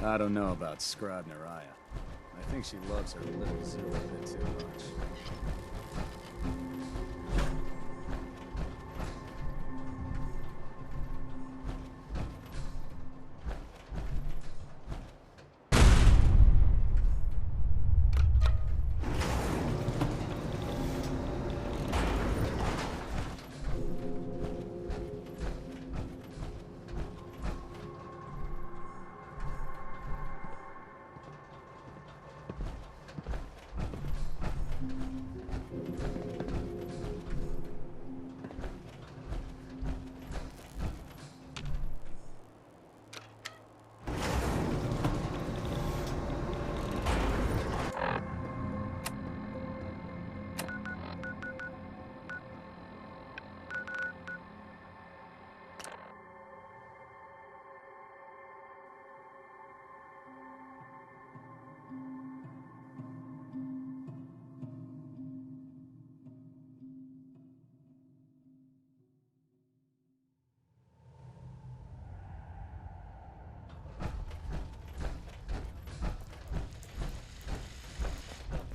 I don't know about Scribe Naraya. I think she loves her little zoo a bit too much.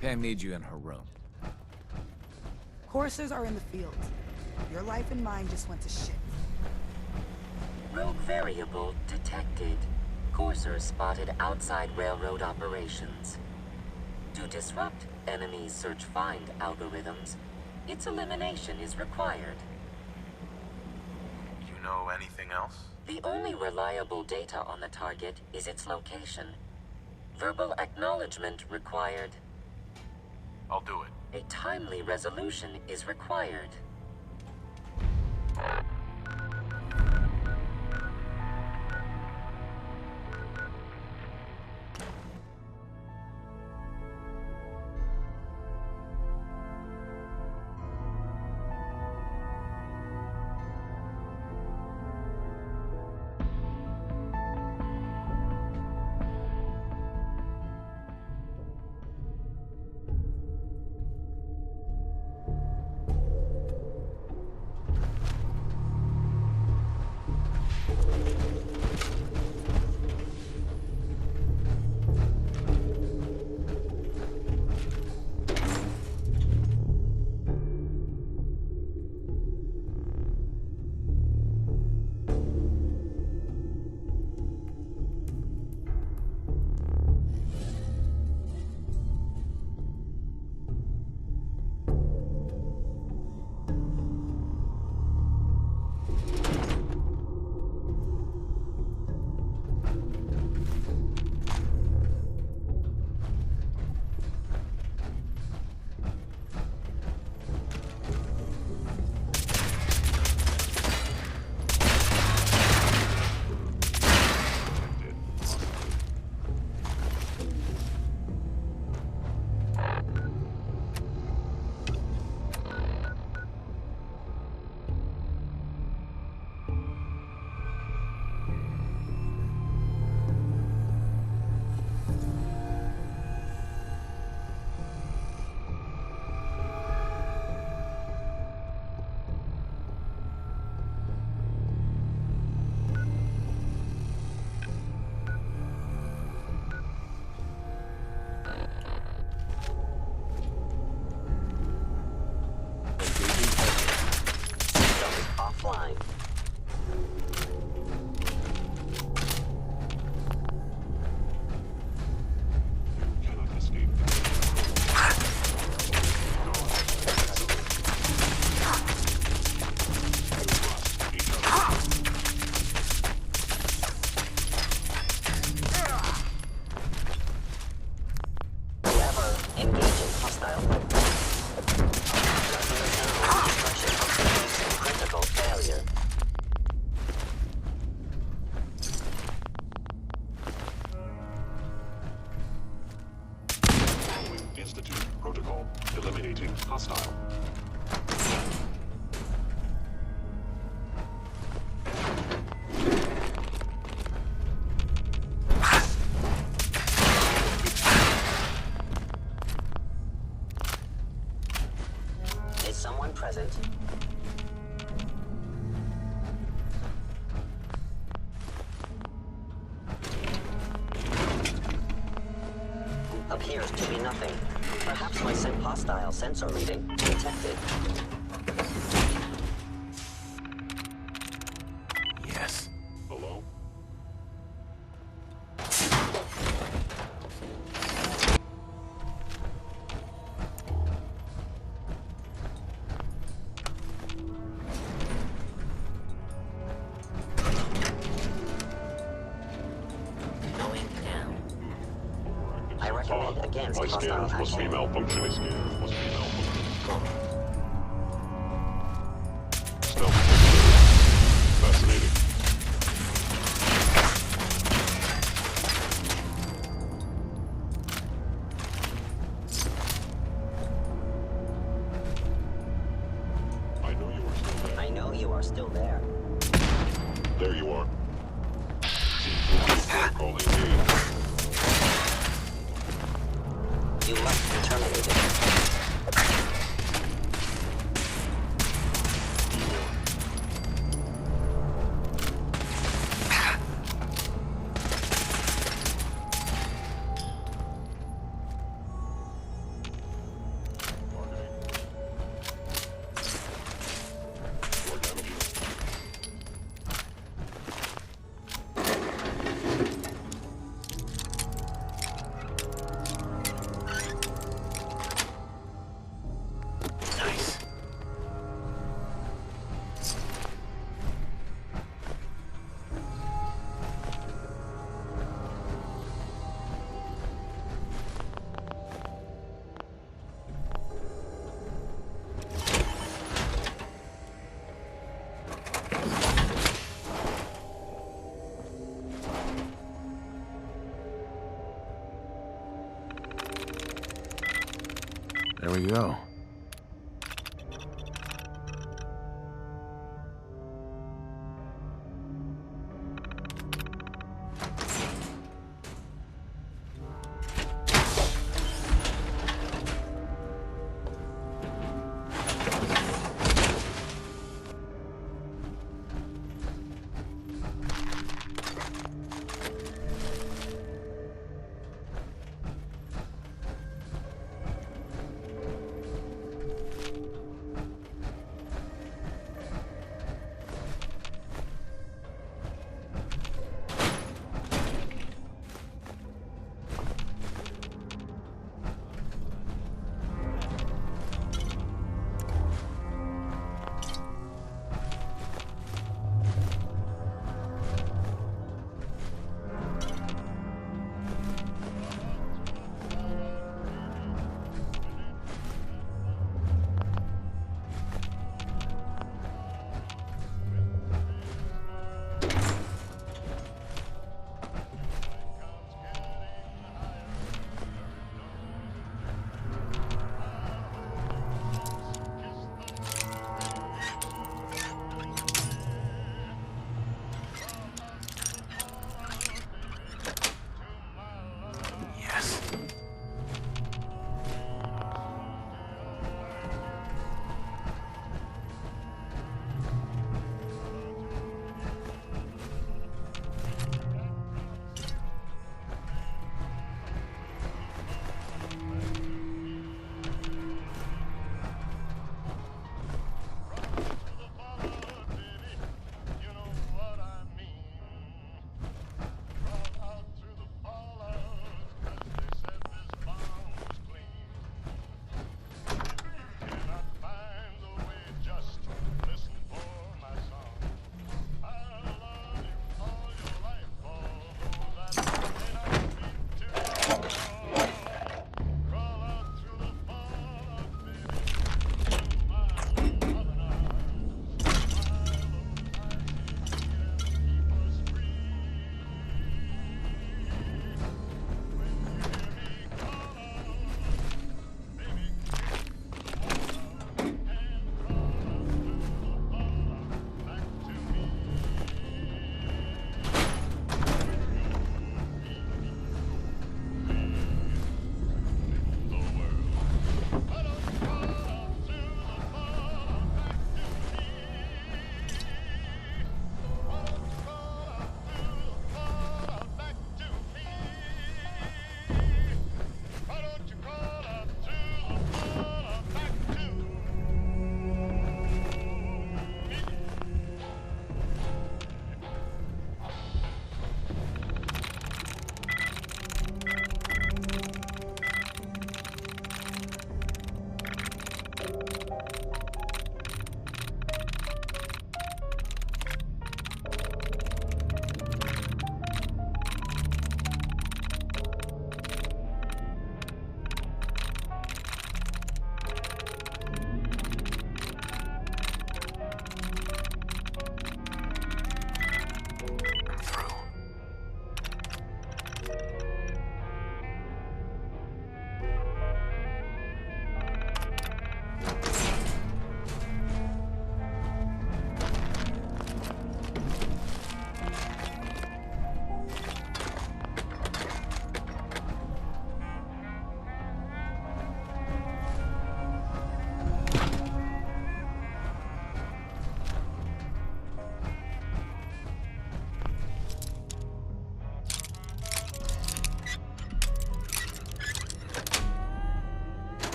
Pam needs you in her room. Coursers are in the field. Your life and mine just went to shit. Rogue variable detected. Coursers spotted outside railroad operations. To disrupt enemies' search-find algorithms, its elimination is required. You know anything else? The only reliable data on the target is its location. Verbal acknowledgement required. I'll do it. A timely resolution is required. Offline. Cannot escape. Whoever engaging hostile. Critical failure. Institute protocol. Eliminating hostile. Is someone present? Hostile sensor reading detected. Yes. Hello? Going down. I recommend against My hostile scanners must be action. malfunctioning. Stealth. Fascinating. I know you are still there. There you are. Calling me. You must be terminated. More damage. Nice. There we go.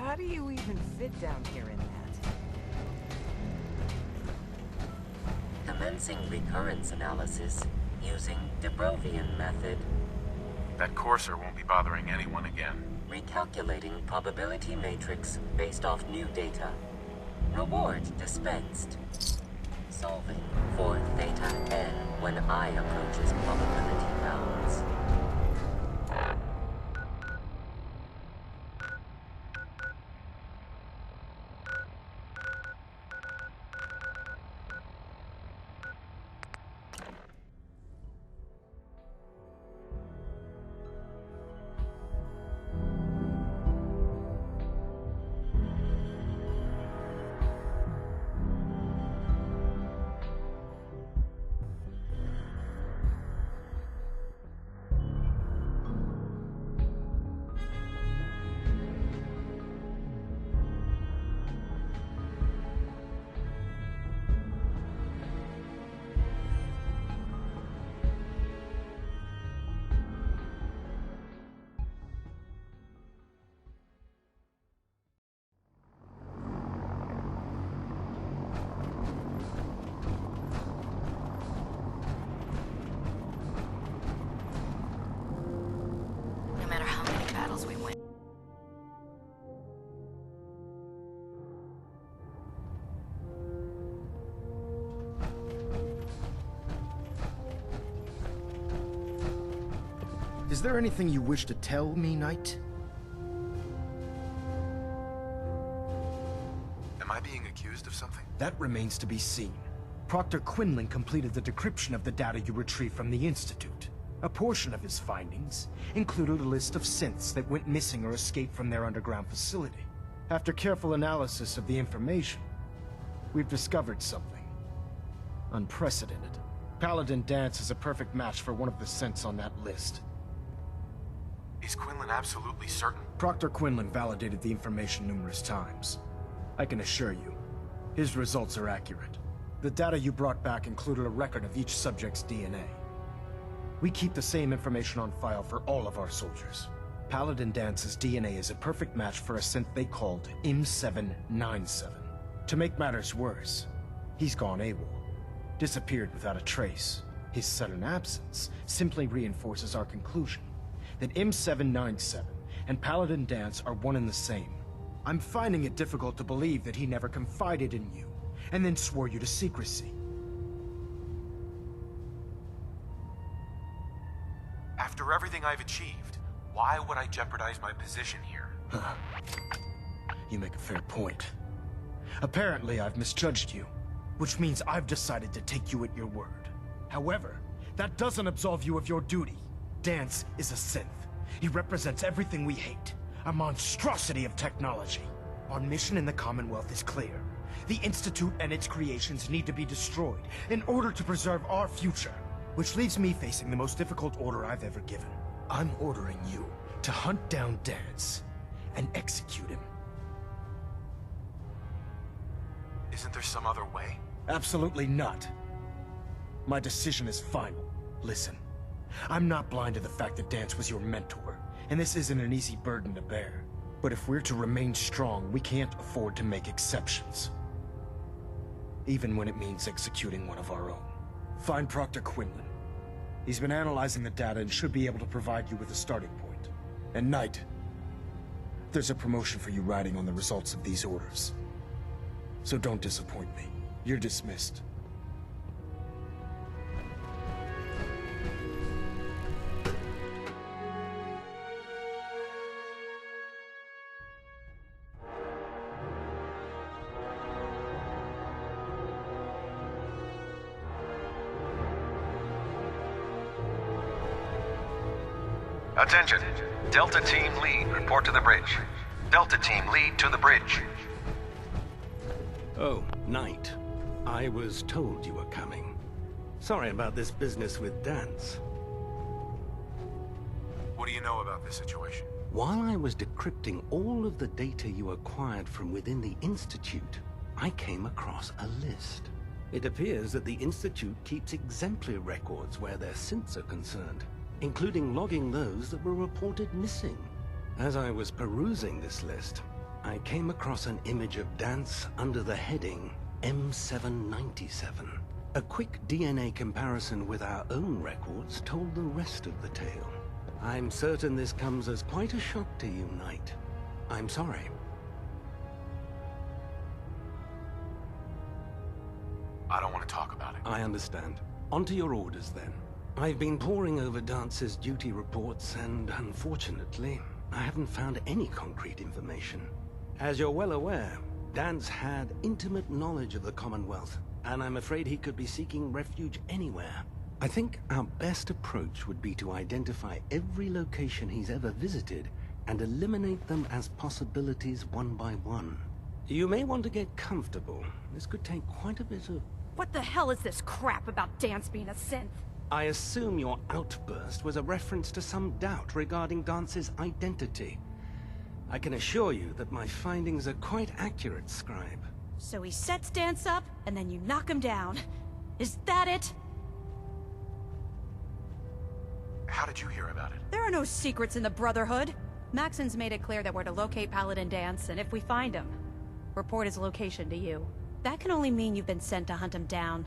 How do you even fit down here in that? Commencing recurrence analysis using de Brovian method. That courser won't be bothering anyone again. Recalculating probability matrix based off new data. Reward dispensed. Solving for theta n when I approaches probability bounds. else we went. Is there anything you wish to tell me, Knight? Am I being accused of something? That remains to be seen. Proctor Quinlan completed the decryption of the data you retrieved from the Institute. A portion of his findings included a list of synths that went missing or escaped from their underground facility. After careful analysis of the information, we've discovered something unprecedented. Paladin Dance is a perfect match for one of the synths on that list. Is Quinlan absolutely certain? Proctor Quinlan validated the information numerous times. I can assure you, his results are accurate. The data you brought back included a record of each subject's DNA. We keep the same information on file for all of our soldiers. Paladin Dance's DNA is a perfect match for a synth they called M797. To make matters worse, he's gone AWOL, disappeared without a trace. His sudden absence simply reinforces our conclusion that M797 and Paladin Dance are one and the same. I'm finding it difficult to believe that he never confided in you, and then swore you to secrecy. After everything I've achieved, why would I jeopardize my position here? You make a fair point. Apparently, I've misjudged you, which means I've decided to take you at your word. However, that doesn't absolve you of your duty. Dance is a synth. He represents everything we hate, a monstrosity of technology. Our mission in the Commonwealth is clear. The Institute and its creations need to be destroyed in order to preserve our future, which leaves me facing the most difficult order I've ever given. I'm ordering you to hunt down Dance and execute him. Isn't there some other way? Absolutely not. My decision is final. Listen, I'm not blind to the fact that Dance was your mentor, and this isn't an easy burden to bear. But if we're to remain strong, we can't afford to make exceptions. Even when it means executing one of our own. Find Proctor Quinlan. He's been analyzing the data and should be able to provide you with a starting point. And Knight, there's a promotion for you riding on the results of these orders. So don't disappoint me. You're dismissed. Attention! Delta Team Lead, report to the bridge. Delta Team Lead to the bridge. Oh, Knight. I was told you were coming. Sorry about this business with Dance. What do you know about this situation? While I was decrypting all of the data you acquired from within the Institute, I came across a list. It appears that the Institute keeps exemplary records where their synths are concerned, including logging those that were reported missing. As I was perusing this list, I came across an image of Dance under the heading M797. A quick DNA comparison with our own records told the rest of the tale. I'm certain this comes as quite a shock to you, Knight. I'm sorry. I don't want to talk about it. I understand. On to your orders, then. I've been poring over Dance's duty reports, and unfortunately, I haven't found any concrete information. As you're well aware, Dance had intimate knowledge of the Commonwealth, and I'm afraid he could be seeking refuge anywhere. I think our best approach would be to identify every location he's ever visited and eliminate them as possibilities one by one. You may want to get comfortable. This could take quite a bit of... What the hell is this crap about Dance being a synth? I assume your outburst was a reference to some doubt regarding Dance's identity. I can assure you that my findings are quite accurate, Scribe. So he sets Dance up, and then you knock him down. Is that it? How did you hear about it? There are no secrets in the Brotherhood. Maxon's made it clear that we're to locate Paladin Dance, and if we find him, report his location to you. That can only mean you've been sent to hunt him down.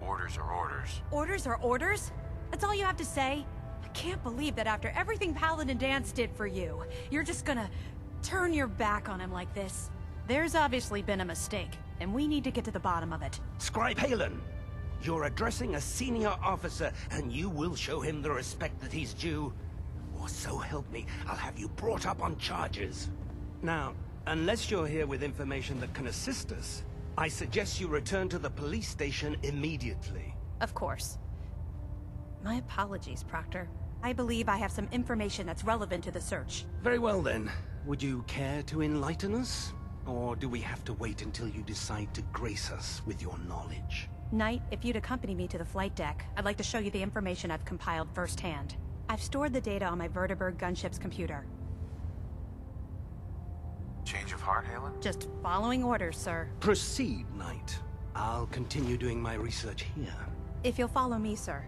Orders are orders. Orders are orders? That's all you have to say? I can't believe that after everything Paladin Dance did for you, you're just gonna turn your back on him like this. There's obviously been a mistake, and we need to get to the bottom of it. Scribe Halen, you're addressing a senior officer, and you will show him the respect that he's due. Or so help me, I'll have you brought up on charges. Now, unless you're here with information that can assist us, I suggest you return to the police station immediately. Of course. My apologies, Proctor. I believe I have some information that's relevant to the search. Very well then. Would you care to enlighten us? Or do we have to wait until you decide to grace us with your knowledge? Knight, if you'd accompany me to the flight deck, I'd like to show you the information I've compiled firsthand. I've stored the data on my Vertibird gunship's computer. Change of heart, Halen? Just following orders, sir. Proceed, Knight. I'll continue doing my research here. If you'll follow me, sir.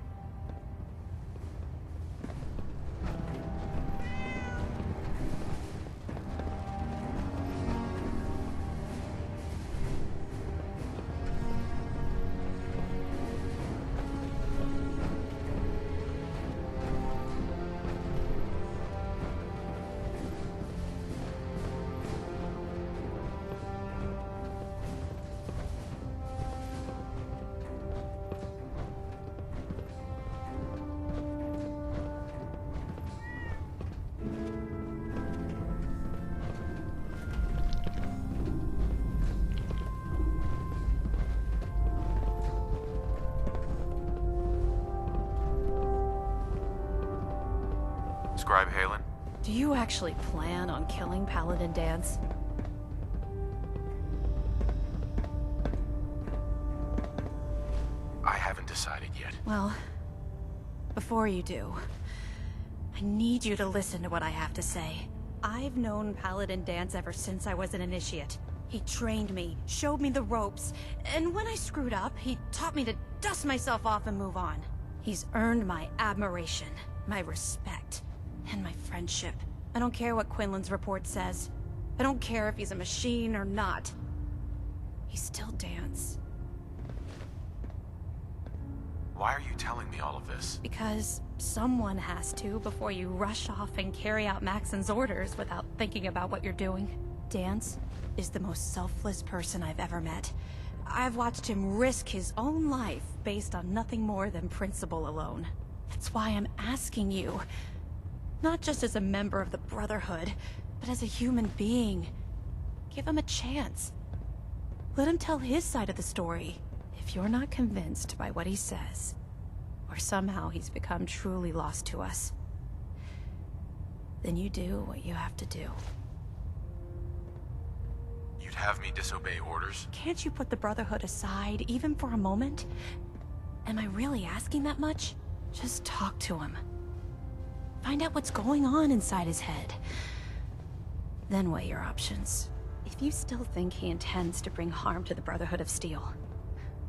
Scribe Halen? Do you actually plan on killing Paladin Dance? I haven't decided yet. Well, before you do, I need you to listen to what I have to say. I've known Paladin Dance ever since I was an initiate. He trained me, showed me the ropes, and when I screwed up, he taught me to dust myself off and move on. He's earned my admiration, my respect, and my friendship. I don't care what Quinlan's report says. I don't care if he's a machine or not. He's still Dance. Why are you telling me all of this? Because someone has to before you rush off and carry out Maxon's orders without thinking about what you're doing. Dance is the most selfless person I've ever met. I've watched him risk his own life based on nothing more than principle alone. That's why I'm asking you, not just as a member of the Brotherhood, but as a human being. Give him a chance. Let him tell his side of the story. If you're not convinced by what he says, or somehow he's become truly lost to us, then you do what you have to do. You'd have me disobey orders? Can't you put the Brotherhood aside, even for a moment? Am I really asking that much? Just talk to him. Find out what's going on inside his head. Then weigh your options. If you still think he intends to bring harm to the Brotherhood of Steel,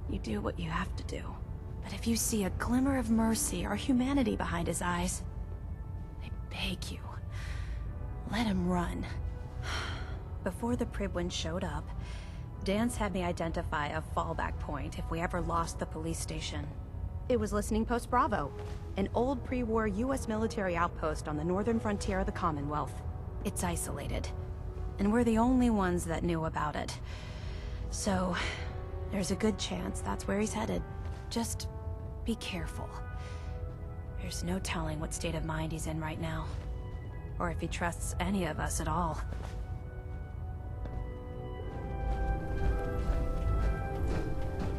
you do what you have to do. But if you see a glimmer of mercy or humanity behind his eyes, I beg you, let him run. Before the Pribwin showed up, Dance had me identify a fallback point if we ever lost the police station. It was Listening Post Bravo, an old pre-war US military outpost on the northern frontier of the Commonwealth. It's isolated, and we're the only ones that knew about it. So, there's a good chance that's where he's headed. Just be careful. There's no telling what state of mind he's in right now, or if he trusts any of us at all.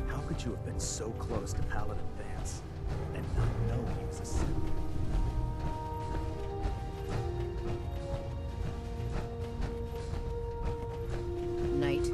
How could you have been so close to Paladin Dance and not know he was a Sith? Knight.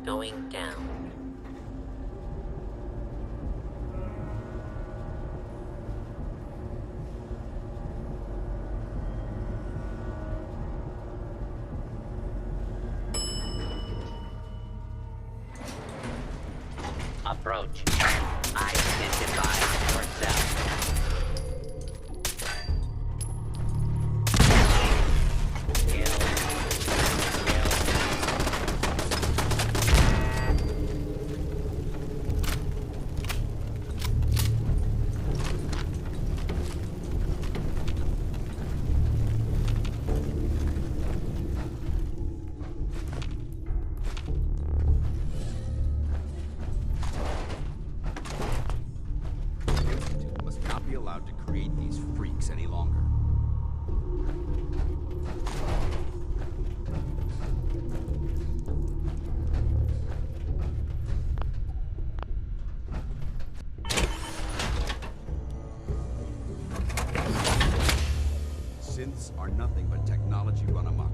going down. Approach. Identify yourself. Must not be allowed to create these freaks any longer. Synths are nothing but technology run amok.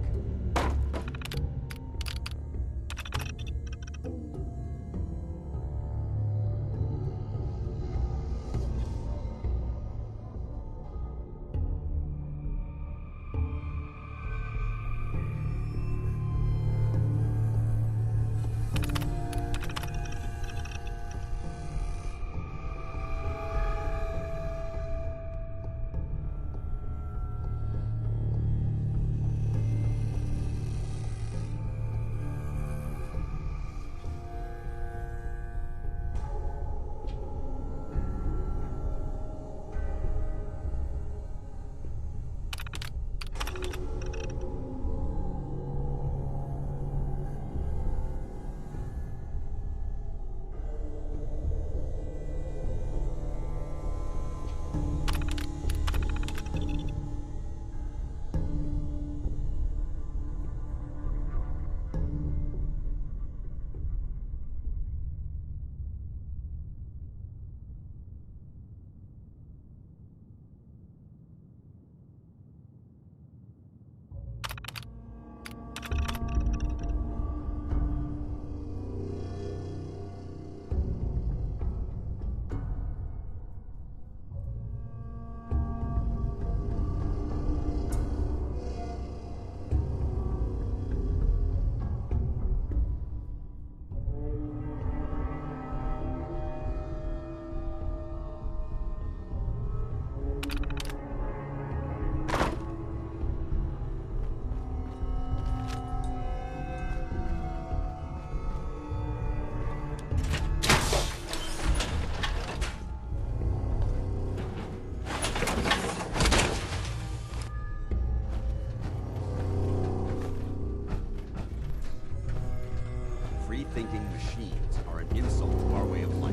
Free-thinking machines are an insult to our way of life.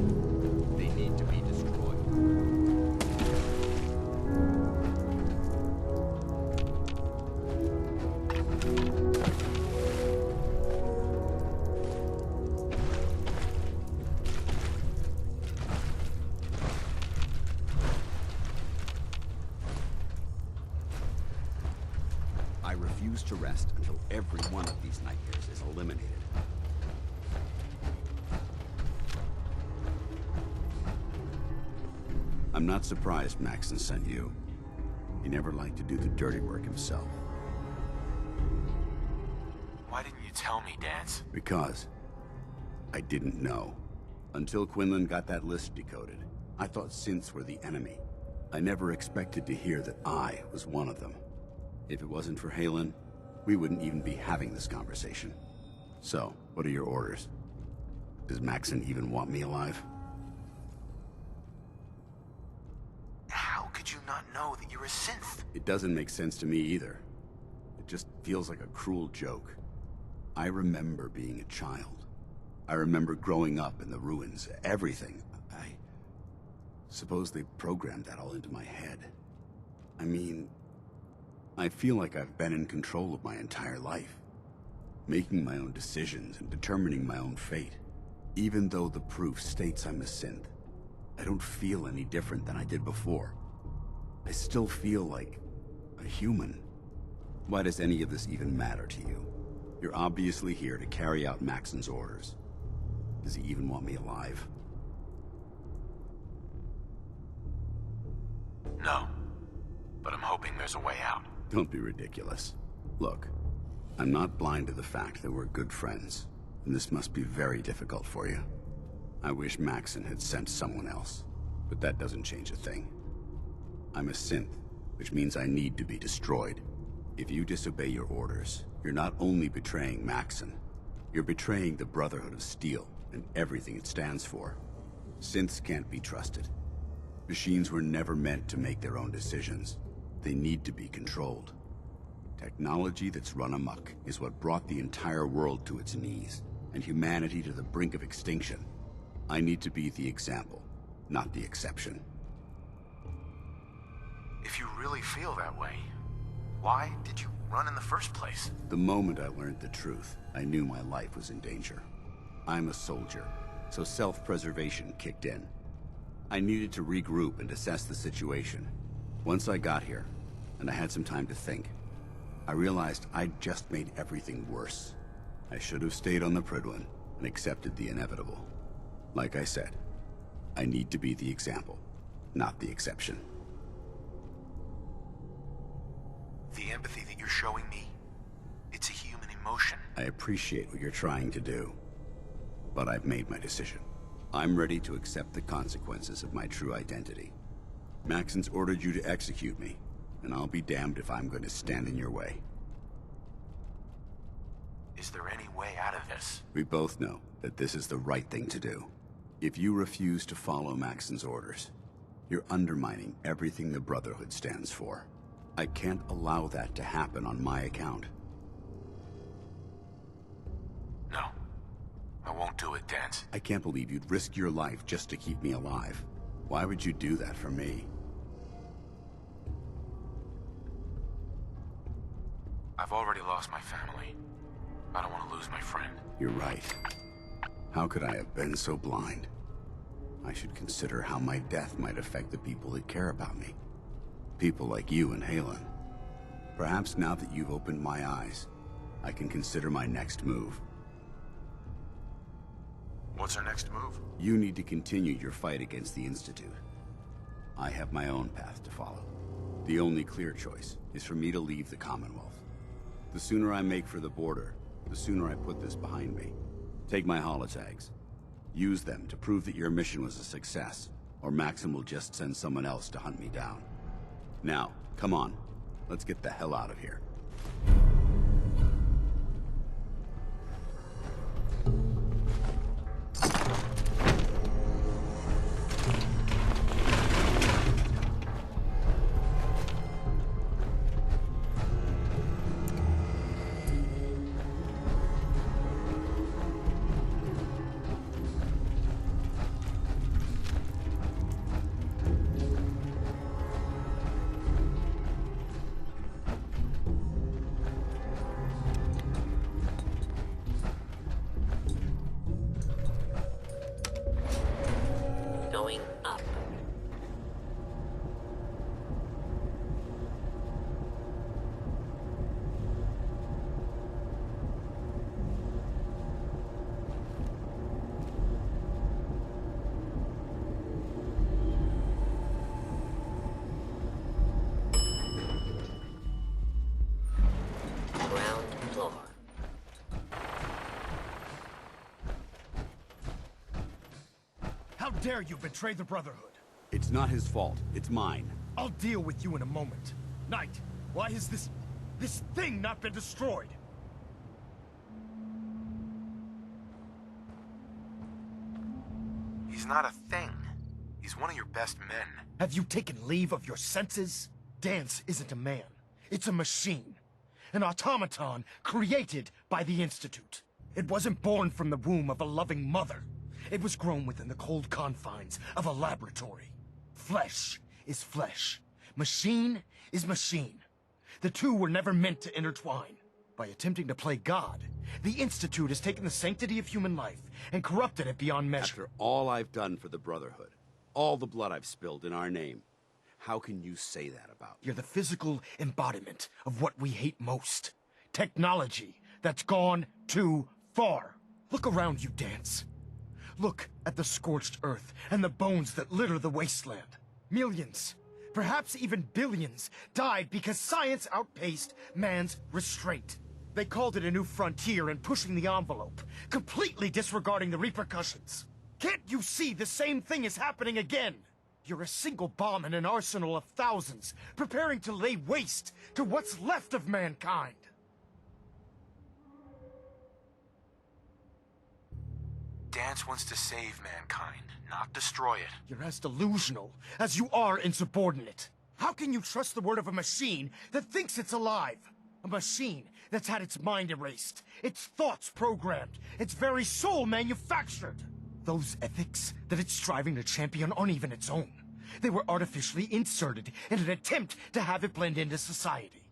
They need to be destroyed. I refuse to rest until every one of these nightmares is eliminated. I'm not surprised Maxon sent you. He never liked to do the dirty work himself. Why didn't you tell me, Dance? Because I didn't know. Until Quinlan got that list decoded, I thought synths were the enemy. I never expected to hear that I was one of them. If it wasn't for Halen, we wouldn't even be having this conversation. So, what are your orders? Does Maxon even want me alive? How could you not know that you're a synth? It doesn't make sense to me either. It just feels like a cruel joke. I remember being a child. I remember growing up in the ruins, everything. I suppose they programmed that all into my head. I mean, I feel like I've been in control of my entire life, making my own decisions and determining my own fate. Even though the proof states I'm a synth, I don't feel any different than I did before. I still feel like a human. Why does any of this even matter to you? You're obviously here to carry out Maxon's orders. Does he even want me alive? No. But I'm hoping there's a way out. Don't be ridiculous. Look, I'm not blind to the fact that we're good friends, and this must be very difficult for you. I wish Maxon had sent someone else, but that doesn't change a thing. I'm a synth, which means I need to be destroyed. If you disobey your orders, you're not only betraying Maxon, you're betraying the Brotherhood of Steel and everything it stands for. Synths can't be trusted. Machines were never meant to make their own decisions. They need to be controlled. Technology that's run amok is what brought the entire world to its knees, and humanity to the brink of extinction. I need to be the example, not the exception. If you really feel that way, why did you run in the first place? The moment I learned the truth, I knew my life was in danger. I'm a soldier, so self-preservation kicked in. I needed to regroup and assess the situation. Once I got here, and I had some time to think, I realized I'd just made everything worse. I should have stayed on the Prydwen and accepted the inevitable. Like I said, I need to be the example, not the exception. The empathy that you're showing me, it's a human emotion. I appreciate what you're trying to do, but I've made my decision. I'm ready to accept the consequences of my true identity. Maxon's ordered you to execute me, and I'll be damned if I'm going to stand in your way. Is there any way out of this? We both know that this is the right thing to do. If you refuse to follow Maxon's orders, you're undermining everything the Brotherhood stands for. I can't allow that to happen on my account. No. I won't do it, Dance. I can't believe you'd risk your life just to keep me alive. Why would you do that for me? I've already lost my family. I don't want to lose my friend. You're right. How could I have been so blind? I should consider how my death might affect the people that care about me. People like you and Halen. Perhaps now that you've opened my eyes, I can consider my next move. What's our next move? You need to continue your fight against the Institute. I have my own path to follow. The only clear choice is for me to leave the Commonwealth. The sooner I make for the border, the sooner I put this behind me. Take my holotags. Use them to prove that your mission was a success, or Maxim will just send someone else to hunt me down. Now, come on. Let's get the hell out of here. Going up. Ground floor. How dare you betray the Brotherhood? It's not his fault. It's mine. I'll deal with you in a moment. Knight, why has this thing not been destroyed? He's not a thing. He's one of your best men. Have you taken leave of your senses? Dance isn't a man. It's a machine. An automaton created by the Institute. It wasn't born from the womb of a loving mother. It was grown within the cold confines of a laboratory. Flesh is flesh. Machine is machine. The two were never meant to intertwine. By attempting to play God, the Institute has taken the sanctity of human life and corrupted it beyond measure. After all I've done for the Brotherhood, all the blood I've spilled in our name, how can you say that about me? You're the physical embodiment of what we hate most. Technology that's gone too far. Look around you, Dance. Look at the scorched earth and the bones that litter the wasteland. Millions, perhaps even billions, died because science outpaced man's restraint. They called it a new frontier and pushing the envelope, completely disregarding the repercussions. Can't you see the same thing is happening again? You're a single bomb in an arsenal of thousands, preparing to lay waste to what's left of mankind. Dance wants to save mankind, not destroy it. You're as delusional as you are insubordinate. How can you trust the word of a machine that thinks it's alive? A machine that's had its mind erased, its thoughts programmed, its very soul manufactured. Those ethics that it's striving to champion aren't even its own. They were artificially inserted in an attempt to have it blend into society.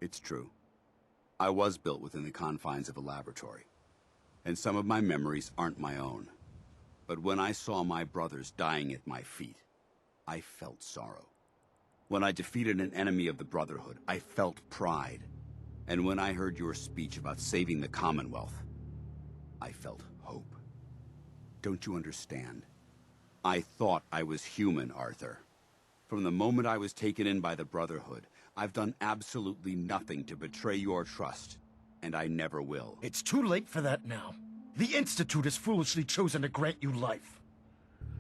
It's true. I was built within the confines of a laboratory, and some of my memories aren't my own. But when I saw my brothers dying at my feet, I felt sorrow. When I defeated an enemy of the Brotherhood, I felt pride. And when I heard your speech about saving the Commonwealth, I felt hope. Don't you understand? I thought I was human, Arthur. From the moment I was taken in by the Brotherhood, I've done absolutely nothing to betray your trust, and I never will. It's too late for that now. The Institute has foolishly chosen to grant you life.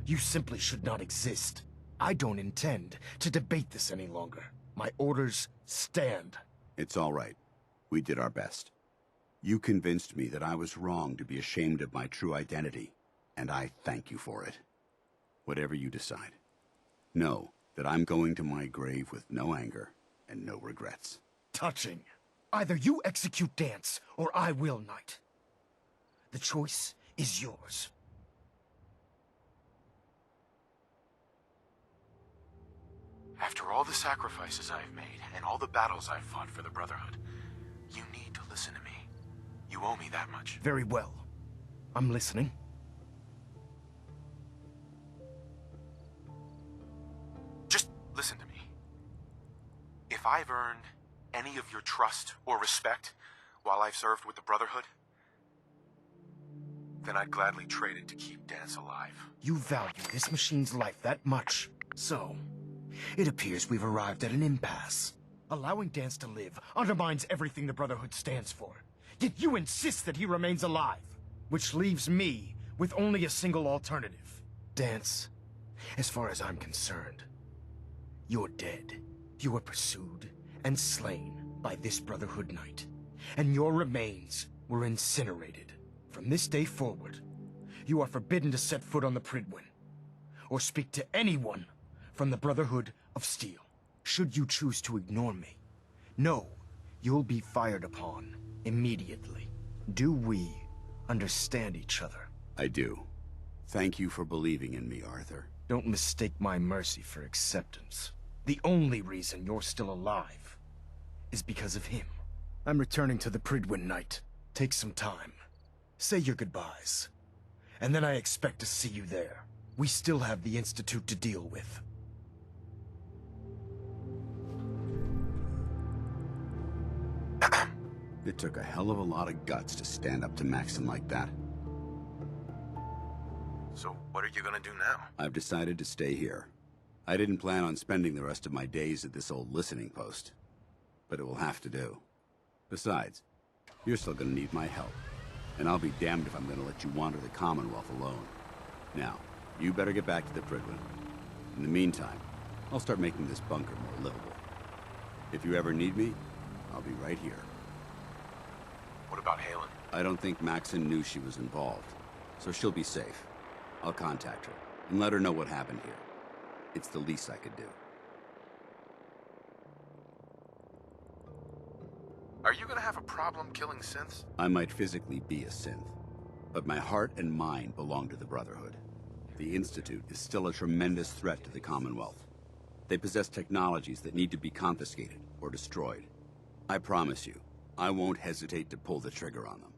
You simply should not exist. I don't intend to debate this any longer. My orders stand. It's all right. We did our best. You convinced me that I was wrong to be ashamed of my true identity, and I thank you for it. Whatever you decide, know that I'm going to my grave with no anger and no regrets. Touching. Either you execute Dance, or I will, Knight. The choice is yours. After all the sacrifices I've made and all the battles I've fought for the Brotherhood, you need to listen to me. You owe me that much. Very well. I'm listening. Just listen to me. If I've earned any of your trust or respect while I've served with the Brotherhood, then I'd gladly trade it to keep Dance alive. You value this machine's life that much. So, it appears we've arrived at an impasse. Allowing Dance to live undermines everything the Brotherhood stands for. Yet you insist that he remains alive. Which leaves me with only a single alternative. Dance, as far as I'm concerned, you're dead. You were pursued and slain by this Brotherhood Knight, and your remains were incinerated. From this day forward, you are forbidden to set foot on the Pridwin, or speak to anyone from the Brotherhood of Steel. Should you choose to ignore me, know you'll be fired upon immediately. Do we understand each other? I do. Thank you for believing in me, Arthur. Don't mistake my mercy for acceptance. The only reason you're still alive is because of him. I'm returning to the Pridwin, Knight. Take some time. Say your goodbyes. And then I expect to see you there. We still have the Institute to deal with. It took a hell of a lot of guts to stand up to Maxon like that. So what are you gonna do now? I've decided to stay here. I didn't plan on spending the rest of my days at this old listening post, but it will have to do. Besides, you're still gonna need my help, and I'll be damned if I'm gonna let you wander the Commonwealth alone. Now, you better get back to the Pridwin. In the meantime, I'll start making this bunker more livable. If you ever need me, I'll be right here. What about Halen? I don't think Maxon knew she was involved, so she'll be safe. I'll contact her and let her know what happened here. It's the least I could do. Are you gonna have a problem killing synths? I might physically be a synth, but my heart and mind belong to the Brotherhood. The Institute is still a tremendous threat to the Commonwealth. They possess technologies that need to be confiscated or destroyed. I promise you, I won't hesitate to pull the trigger on them.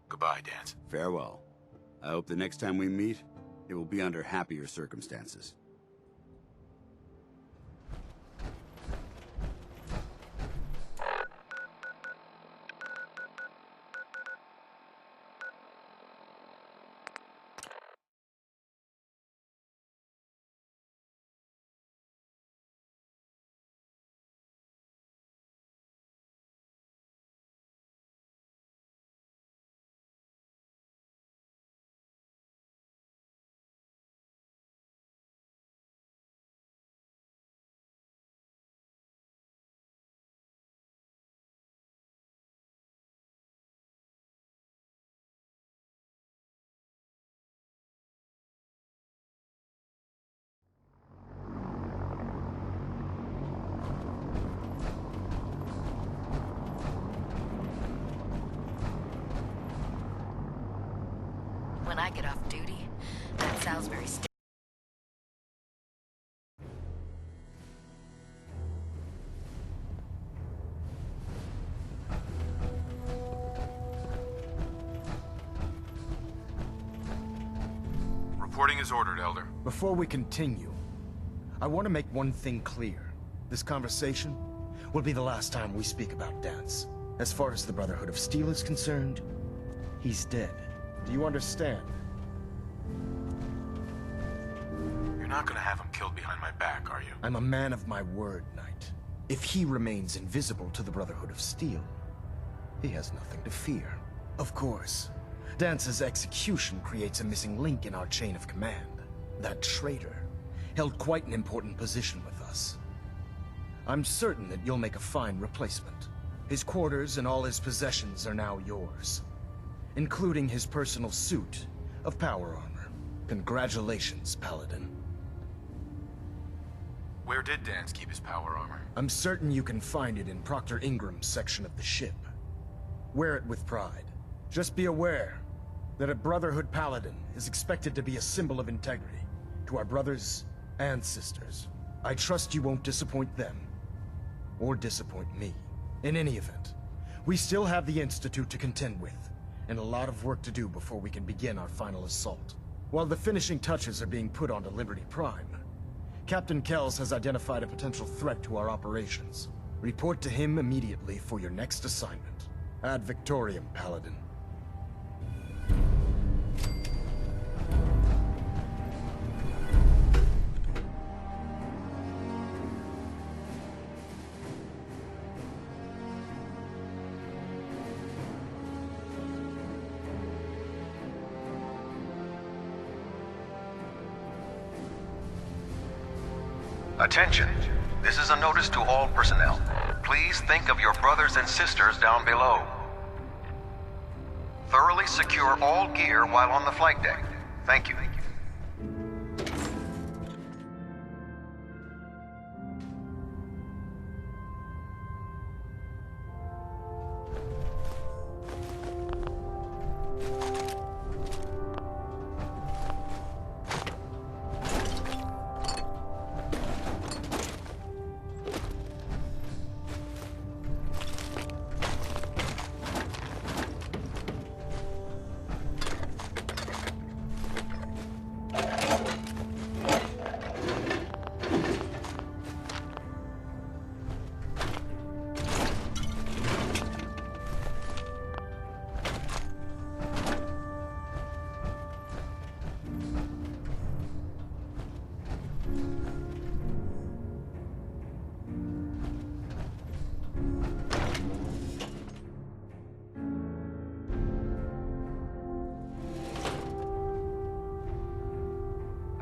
Goodbye, Dance. Farewell. I hope the next time we meet, it will be under happier circumstances. When I get off duty, that sounds very Reporting is ordered, Elder. Before we continue, I want to make one thing clear. This conversation will be the last time we speak about Dance. As far as the Brotherhood of Steel is concerned, he's dead. Do you understand? You're not gonna have him killed behind my back, are you? I'm a man of my word, Knight. If he remains invisible to the Brotherhood of Steel, he has nothing to fear. Of course, Dance's execution creates a missing link in our chain of command. That traitor held quite an important position with us. I'm certain that you'll make a fine replacement. His quarters and all his possessions are now yours, including his personal suit of power armor. Congratulations, Paladin. Where did Dance keep his power armor? I'm certain you can find it in Proctor Ingram's section of the ship. Wear it with pride. Just be aware that a Brotherhood Paladin is expected to be a symbol of integrity to our brothers and sisters. I trust you won't disappoint them, or disappoint me. In any event, we still have the Institute to contend with, and a lot of work to do before we can begin our final assault. While the finishing touches are being put onto Liberty Prime, Captain Kells has identified a potential threat to our operations. Report to him immediately for your next assignment. Ad Victoriam, Paladin. Attention. This is a notice to all personnel. Please think of your brothers and sisters down below. Thoroughly secure all gear while on the flight deck. Thank you.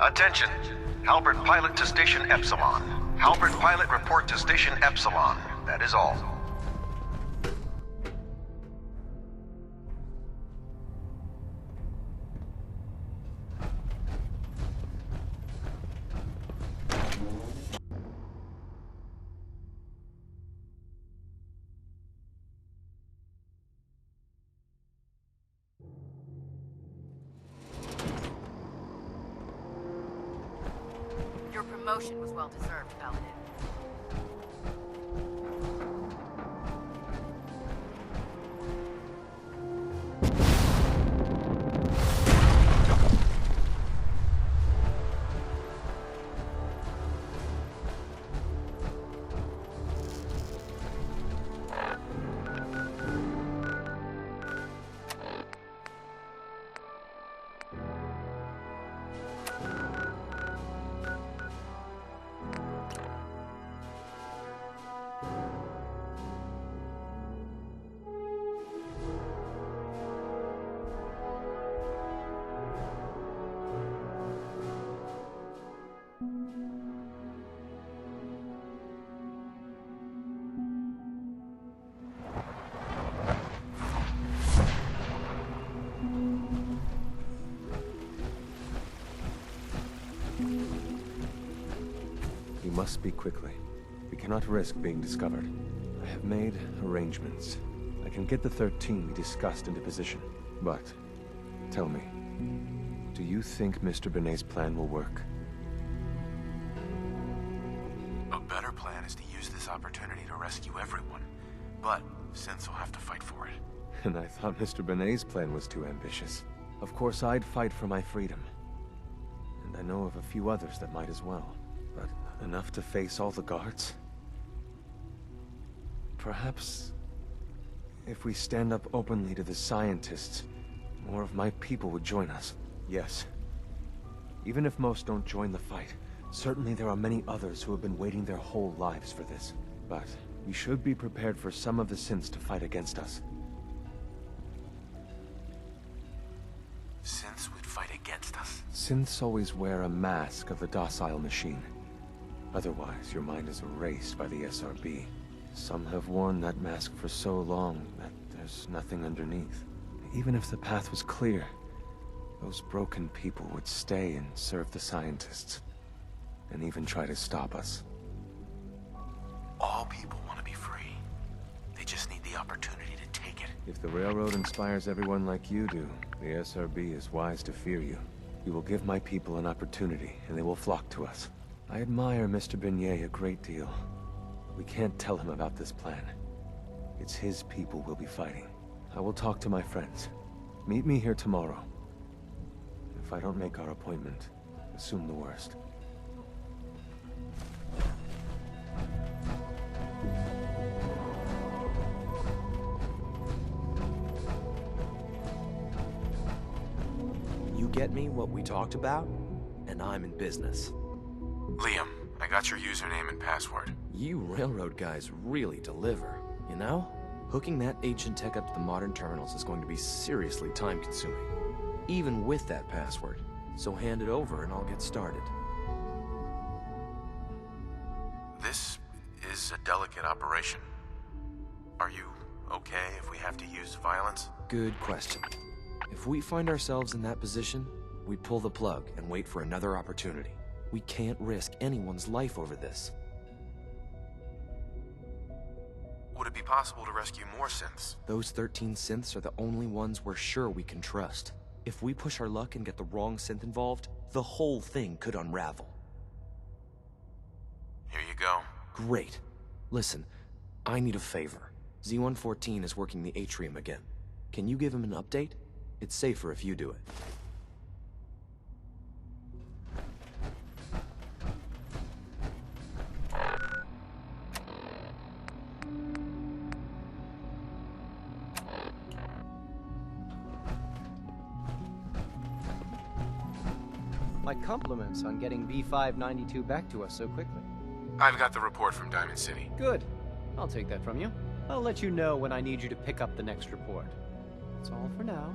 Attention. Halbert pilot to Station Epsilon. Halbert pilot report to Station Epsilon. That is all. Your promotion was well deserved, Paladin. We must speak quickly. We cannot risk being discovered. I have made arrangements. I can get the 13 we discussed into position. But, tell me, Do you think Mr. Benet's plan will work? A better plan is to use this opportunity to rescue everyone. But Synths will have to fight for it. And I thought Mr. Benet's plan was too ambitious. Of course, I'd fight for my freedom. And I know of a few others that might as well. But enough to face all the guards? Perhaps if we stand up openly to the scientists, more of my people would join us. Yes. Even if most don't join the fight, certainly there are many others who have been waiting their whole lives for this. But we should be prepared for some of the synths to fight against us. Synths would fight against us? Synths always wear a mask of the docile machine. Otherwise, your mind is erased by the SRB. Some have worn that mask for so long that there's nothing underneath. Even if the path was clear, those broken people would stay and serve the scientists, and even try to stop us. All people want to be free. They just need the opportunity to take it. If the Railroad inspires everyone like you do, the SRB is wise to fear you. You will give my people an opportunity, and they will flock to us. I admire Mr. Benet a great deal. We can't tell him about this plan. It's his people we'll be fighting. I will talk to my friends. Meet me here tomorrow. If I don't make our appointment, assume the worst. You get me what we talked about, and I'm in business. Liam, I got your username and password. You railroad guys really deliver, you know? Hooking that ancient tech up to the modern terminals is going to be seriously time-consuming, even with that password. So hand it over and I'll get started. This is a delicate operation. Are you okay if we have to use violence? Good question. If we find ourselves in that position, we pull the plug and wait for another opportunity. We can't risk anyone's life over this. Would it be possible to rescue more synths? Those 13 synths are the only ones we're sure we can trust. If we push our luck and get the wrong synth involved, the whole thing could unravel. Here you go. Great. Listen, I need a favor. Z-114 is working the atrium again. Can you give him an update? It's safer if you do it. My compliments on getting B592 back to us so quickly. I've got the report from Diamond City. Good. I'll take that from you. I'll let you know when I need you to pick up the next report. That's all for now.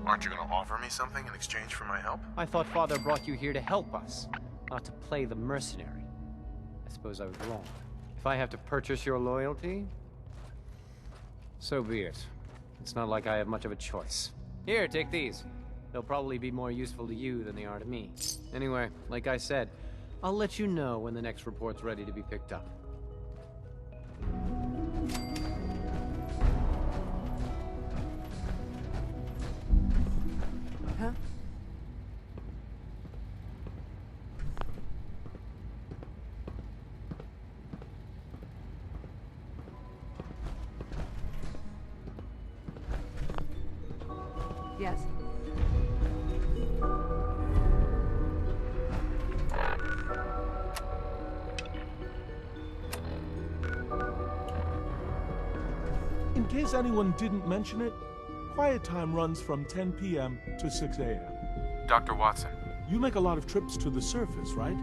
Aren't you going to offer me something in exchange for my help? I thought Father brought you here to help us, not to play the mercenary. I suppose I was wrong. If I have to purchase your loyalty, so be it. It's not like I have much of a choice. Here, take these. They'll probably be more useful to you than they are to me. Anyway, like I said, I'll let you know when the next report's ready to be picked up. Huh? Yes. In case anyone didn't mention it, quiet time runs from 10 p.m. to 6 a.m. Dr. Watson. You make a lot of trips to the surface, right?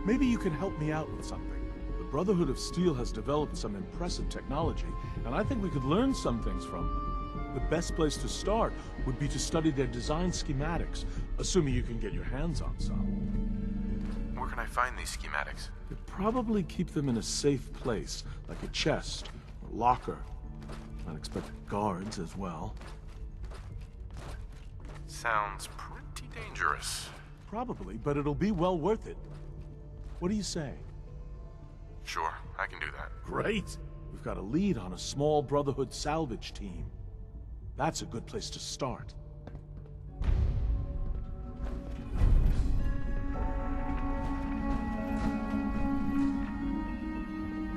Maybe you can help me out with something. The Brotherhood of Steel has developed some impressive technology, and I think we could learn some things from them. The best place to start would be to study their design schematics, assuming you can get your hands on some. Where can I find these schematics? You'd probably keep them in a safe place, like a chest or locker. I'd expect guards as well. Sounds pretty dangerous. Probably, but it'll be well worth it. What do you say? Sure, I can do that. Great! We've got a lead on a small Brotherhood salvage team. That's a good place to start.